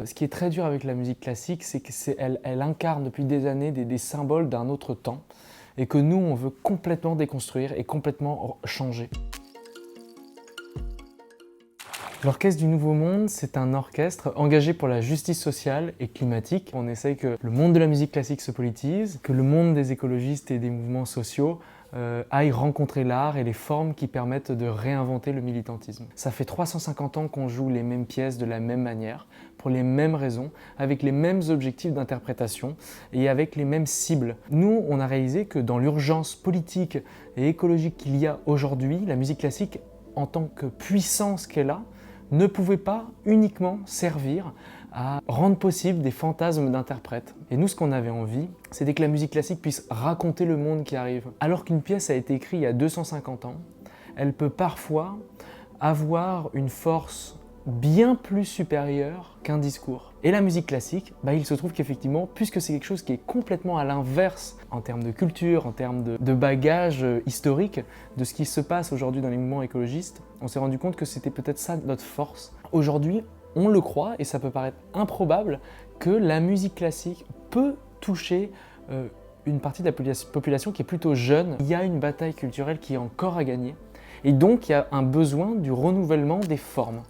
Ce qui est très dur avec la musique classique, c'est qu'elle incarne depuis des années des symboles d'un autre temps et que nous, on veut complètement déconstruire et complètement changer. L'Orchestre du Nouveau Monde, c'est un orchestre engagé pour la justice sociale et climatique. On essaye que le monde de la musique classique se politise, que le monde des écologistes et des mouvements sociaux aille rencontrer l'art et les formes qui permettent de réinventer le militantisme. Ça fait 350 ans qu'on joue les mêmes pièces de la même manière, pour les mêmes raisons, avec les mêmes objectifs d'interprétation et avec les mêmes cibles. Nous, on a réalisé que dans l'urgence politique et écologique qu'il y a aujourd'hui, la musique classique, en tant que puissance qu'elle a, ne pouvait pas uniquement servir à rendre possible des fantasmes d'interprètes. Et nous, ce qu'on avait envie, c'était que la musique classique puisse raconter le monde qui arrive. Alors qu'une pièce a été écrite il y a 250 ans, elle peut parfois avoir une force bien plus supérieure qu'un discours. Et la musique classique, il se trouve qu'effectivement, puisque c'est quelque chose qui est complètement à l'inverse en termes de culture, en termes de bagage historique de ce qui se passe aujourd'hui dans les mouvements écologistes, on s'est rendu compte que c'était peut-être ça notre force. Aujourd'hui, on le croit, et ça peut paraître improbable, que la musique classique peut toucher une partie de la population qui est plutôt jeune. Il y a une bataille culturelle qui est encore à gagner, et donc il y a un besoin du renouvellement des formes.